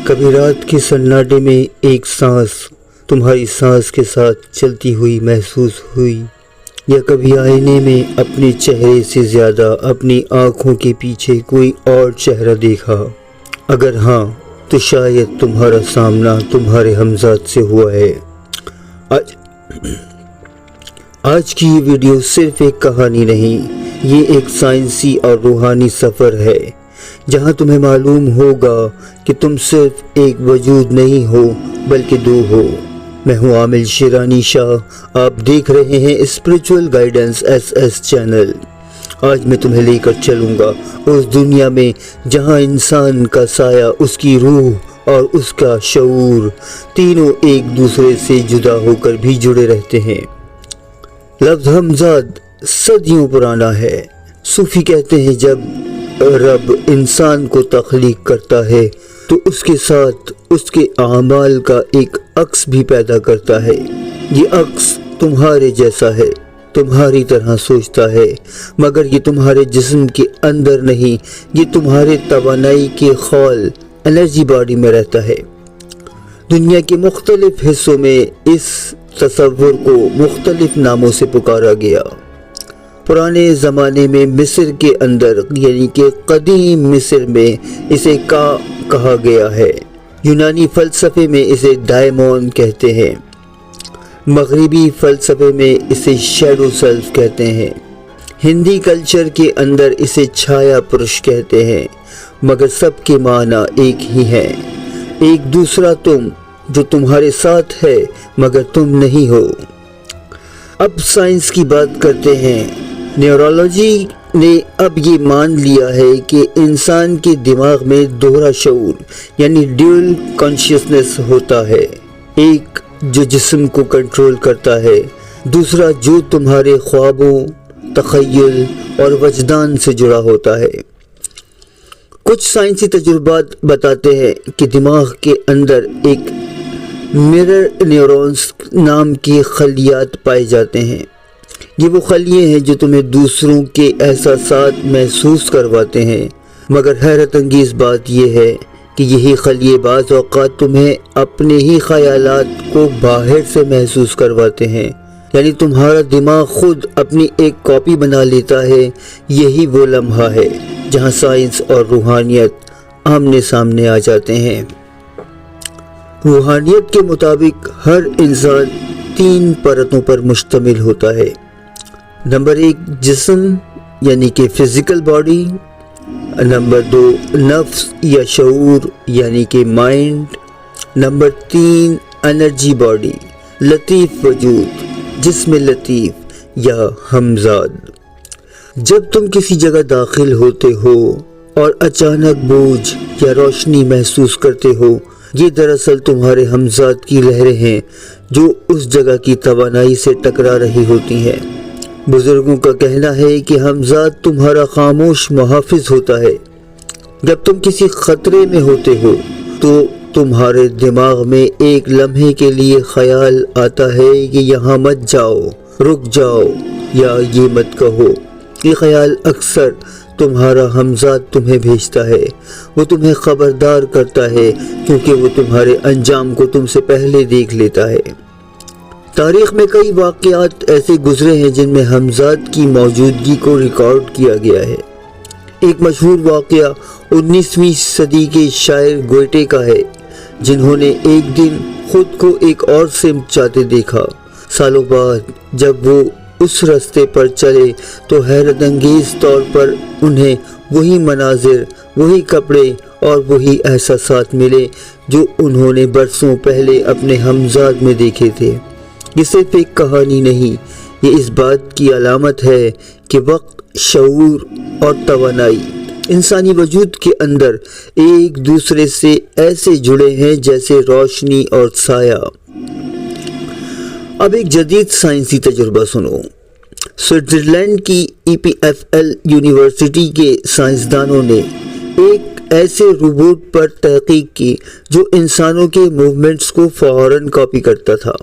کبھی رات کے سناٹے میں ایک سانس تمہاری سانس کے ساتھ چلتی ہوئی محسوس ہوئی، یا کبھی آئینے میں اپنے چہرے سے زیادہ اپنی آنکھوں کے پیچھے کوئی اور چہرہ دیکھا؟ اگر ہاں تو شاید تمہارا سامنا تمہارے ہمزاد سے ہوا ہے۔ آج کی یہ ویڈیو صرف ایک کہانی نہیں، یہ ایک سائنسی اور روحانی سفر ہے جہاں تمہیں معلوم ہوگا کہ تم صرف ایک وجود نہیں ہو بلکہ دو ہو۔ میں ہوں عامل شیرانی شاہ، آپ دیکھ رہے ہیں اسپریچول گائیڈنس SS چینل۔ آج میں تمہیں لے کر چلوں گا اس دنیا میں جہاں انسان کا سایہ، اس کی روح اور اس کا شعور تینوں ایک دوسرے سے جدا ہو کر بھی جڑے رہتے ہیں۔ لفظ ہمزاد صدیوں پرانا ہے۔ صوفی کہتے ہیں جب رب انسان کو تخلیق کرتا ہے تو اس کے ساتھ اس کے اعمال کا ایک عکس بھی پیدا کرتا ہے۔ یہ عکس تمہارے جیسا ہے، تمہاری طرح سوچتا ہے، مگر یہ تمہارے جسم کے اندر نہیں، یہ تمہارے توانائی کے خول انرجی باڈی میں رہتا ہے۔ دنیا کے مختلف حصوں میں اس تصور کو مختلف ناموں سے پکارا گیا۔ پرانے زمانے میں مصر کے اندر یعنی کہ قدیم مصر میں اسے کا کہا گیا ہے۔ یونانی فلسفے میں اسے ڈائمون کہتے ہیں۔ مغربی فلسفے میں اسے شیڈو سیلف کہتے ہیں۔ ہندی کلچر کے اندر اسے چھایا پرش کہتے ہیں، مگر سب کے معنی ایک ہی ہے، ایک دوسرا تم جو تمہارے ساتھ ہے مگر تم نہیں ہو۔ اب سائنس کی بات کرتے ہیں۔ نیورولوجی نے اب یہ مان لیا ہے کہ انسان کے دماغ میں دوہرا شعور یعنی ڈیول کانشیسنس ہوتا ہے، ایک جو جسم کو کنٹرول کرتا ہے، دوسرا جو تمہارے خوابوں، تخیل اور وجدان سے جڑا ہوتا ہے۔ کچھ سائنسی تجربات بتاتے ہیں کہ دماغ کے اندر ایک مرر نیورونز نام کے خلیات پائے جاتے ہیں۔ یہ وہ خلیے ہیں جو تمہیں دوسروں کے احساسات محسوس کرواتے ہیں، مگر حیرت انگیز بات یہ ہے کہ یہی خلیے بعض اوقات تمہیں اپنے ہی خیالات کو باہر سے محسوس کرواتے ہیں، یعنی تمہارا دماغ خود اپنی ایک کاپی بنا لیتا ہے۔ یہی وہ لمحہ ہے جہاں سائنس اور روحانیت آمنے سامنے آ جاتے ہیں۔ روحانیت کے مطابق ہر انسان 3 پرتوں پر مشتمل ہوتا ہے۔ نمبر 1 جسم یعنی کہ فزیکل باڈی، نمبر 2 نفس یا شعور یعنی کہ مائنڈ، نمبر 3 انرجی باڈی، لطیف وجود، جسم لطیف یا ہمزاد۔ جب تم کسی جگہ داخل ہوتے ہو اور اچانک بوجھ یا روشنی محسوس کرتے ہو، یہ دراصل تمہارے ہمزاد کی لہریں ہیں جو اس جگہ کی توانائی سے ٹکرا رہی ہوتی ہیں۔ بزرگوں کا کہنا ہے کہ ہمزاد تمہارا خاموش محافظ ہوتا ہے۔ جب تم کسی خطرے میں ہوتے ہو تو تمہارے دماغ میں ایک لمحے کے لیے خیال آتا ہے کہ یہاں مت جاؤ، رک جاؤ یا یہ مت کہو۔ یہ خیال اکثر تمہارا ہمزاد تمہیں بھیجتا ہے، وہ تمہیں خبردار کرتا ہے کیونکہ وہ تمہارے انجام کو تم سے پہلے دیکھ لیتا ہے۔ تاریخ میں کئی واقعات ایسے گزرے ہیں جن میں ہمزاد کی موجودگی کو ریکارڈ کیا گیا ہے۔ ایک مشہور واقعہ 19ویں صدی کے شاعر گوئٹے کا ہے، جنہوں نے ایک دن خود کو ایک اور سمت جاتے دیکھا۔ سالوں بعد جب وہ اس راستے پر چلے تو حیرت انگیز طور پر انہیں وہی مناظر، وہی کپڑے اور وہی احساسات ملے جو انہوں نے برسوں پہلے اپنے ہمزاد میں دیکھے تھے۔ یہ صرف ایک کہانی نہیں، یہ اس بات کی علامت ہے کہ وقت، شعور اور توانائی انسانی وجود کے اندر ایک دوسرے سے ایسے جڑے ہیں جیسے روشنی اور سایہ۔ اب ایک جدید سائنسی تجربہ سنو۔ سوئٹزرلینڈ کی EPFL یونیورسٹی کے سائنسدانوں نے ایک ایسے روبوٹ پر تحقیق کی جو انسانوں کے موومنٹس کو فوراً کاپی کرتا تھا۔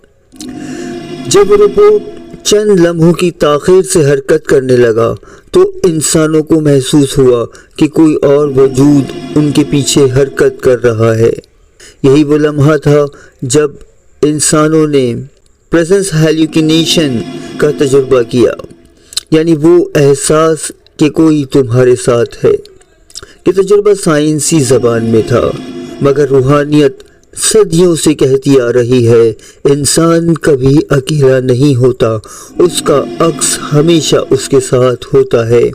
جب روبوٹ چند لمحوں کی تاخیر سے حرکت کرنے لگا تو انسانوں کو محسوس ہوا کہ کوئی اور وجود ان کے پیچھے حرکت کر رہا ہے۔ یہی وہ لمحہ تھا جب انسانوں نے پریزنس ہیلوسینیشن کا تجربہ کیا، یعنی وہ احساس کہ کوئی تمہارے ساتھ ہے۔ یہ تجربہ سائنسی زبان میں تھا، مگر روحانیت صدیوں سے کہتی آ رہی ہے انسان کبھی اکیلا نہیں ہوتا، اس کا عکس ہمیشہ اس کے ساتھ ہوتا ہے۔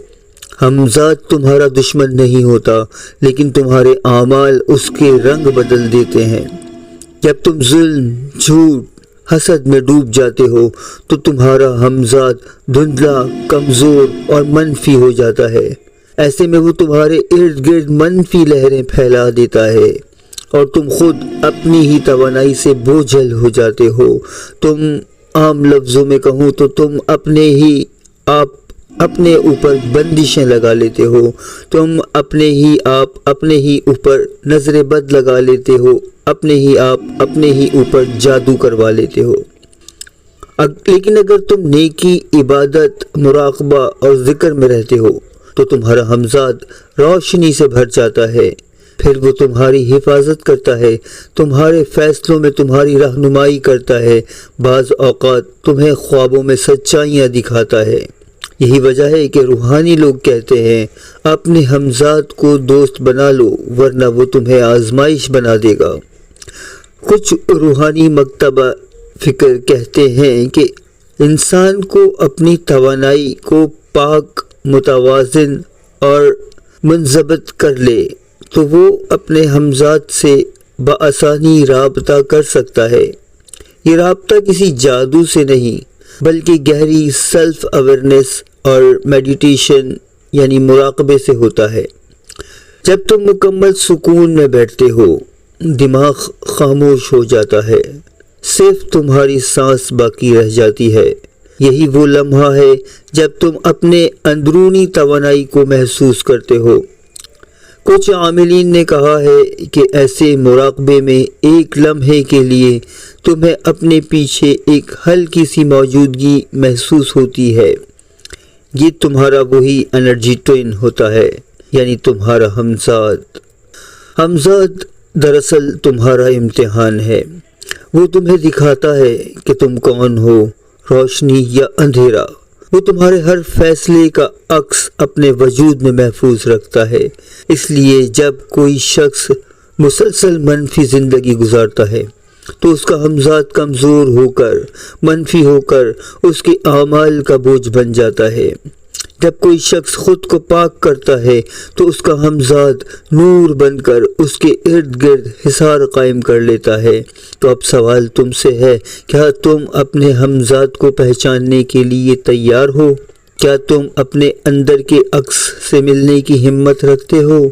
ہمذات تمہارا دشمن نہیں ہوتا، لیکن تمہارے اعمال اس کے رنگ بدل دیتے ہیں۔ جب تم ظلم، جھوٹ، حسد میں ڈوب جاتے ہو تو تمہارا ہمذات دھندلا، کمزور اور منفی ہو جاتا ہے۔ ایسے میں وہ تمہارے ارد گرد منفی لہریں پھیلا دیتا ہے اور تم خود اپنی ہی توانائی سے بوجھل ہو جاتے ہو۔ تم عام لفظوں میں کہوں تو تم اپنے اوپر بندشیں لگا لیتے ہو، تم اپنے ہی اوپر نظر بد لگا لیتے ہو، اپنے ہی اوپر جادو کروا لیتے ہو۔ لیکن اگر تم نیکی، عبادت، مراقبہ اور ذکر میں رہتے ہو تو تمہارا ہمذات روشنی سے بھر جاتا ہے، پھر وہ تمہاری حفاظت کرتا ہے، تمہارے فیصلوں میں تمہاری رہنمائی کرتا ہے، بعض اوقات تمہیں خوابوں میں سچائیاں دکھاتا ہے۔ یہی وجہ ہے کہ روحانی لوگ کہتے ہیں اپنے ہمذات کو دوست بنا لو ورنہ وہ تمہیں آزمائش بنا دے گا۔ کچھ روحانی مکتبہ فکر کہتے ہیں کہ انسان کو اپنی توانائی کو پاک، متوازن اور منضبط کر لے تو وہ اپنے ہمذات سے بآسانی رابطہ کر سکتا ہے۔ یہ رابطہ کسی جادو سے نہیں بلکہ گہری سیلف اویئرنیس اور میڈیٹیشن یعنی مراقبے سے ہوتا ہے۔ جب تم مکمل سکون میں بیٹھتے ہو، دماغ خاموش ہو جاتا ہے، صرف تمہاری سانس باقی رہ جاتی ہے۔ یہی وہ لمحہ ہے جب تم اپنے اندرونی توانائی کو محسوس کرتے ہو۔ کچھ عاملین نے کہا ہے کہ ایسے مراقبے میں ایک لمحے کے لیے تمہیں اپنے پیچھے ایک ہلکی سی موجودگی محسوس ہوتی ہے۔ یہ تمہارا وہی انرجی ٹوین ہوتا ہے، یعنی تمہارا ہمذات۔ ہمذات دراصل تمہارا امتحان ہے۔ وہ تمہیں دکھاتا ہے کہ تم کون ہو، روشنی یا اندھیرا۔ وہ تمہارے ہر فیصلے کا عکس اپنے وجود میں محفوظ رکھتا ہے۔ اس لیے جب کوئی شخص مسلسل منفی زندگی گزارتا ہے تو اس کا ہمذات کمزور ہو کر، منفی ہو کر اس کے اعمال کا بوجھ بن جاتا ہے۔ جب کوئی شخص خود کو پاک کرتا ہے تو اس کا ہمذات نور بن کر اس کے ارد گرد حصار قائم کر لیتا ہے۔ تو اب سوال تم سے ہے، کیا تم اپنے ہمذات کو پہچاننے کے لیے تیار ہو؟ کیا تم اپنے اندر کے عکس سے ملنے کی ہمت رکھتے ہو؟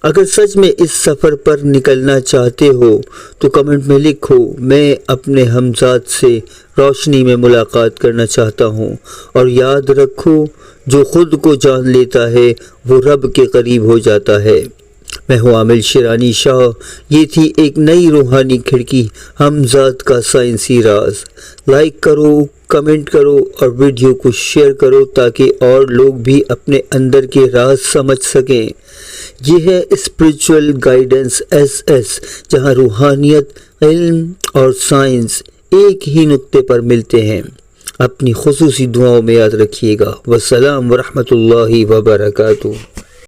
اگر سچ میں اس سفر پر نکلنا چاہتے ہو تو کمنٹ میں لکھو میں اپنے ہمذات سے روشنی میں ملاقات کرنا چاہتا ہوں، اور یاد رکھو جو خود کو جان لیتا ہے وہ رب کے قریب ہو جاتا ہے۔ میں ہوں عامل شیرانی شاہ۔ یہ تھی ایک نئی روحانی کھڑکی، ہمذات کا سائنسی راز۔ لائک کرو، کمنٹ کرو اور ویڈیو کو شیئر کرو تاکہ اور لوگ بھی اپنے اندر کے راز سمجھ سکیں۔ یہ ہے اسپریچول گائیڈنس SS، جہاں روحانیت، علم اور سائنس ایک ہی نقطے پر ملتے ہیں۔ اپنی خصوصی دعاؤں میں یاد رکھیے گا۔ والسلام ورحمۃ اللہ وبرکاتہ۔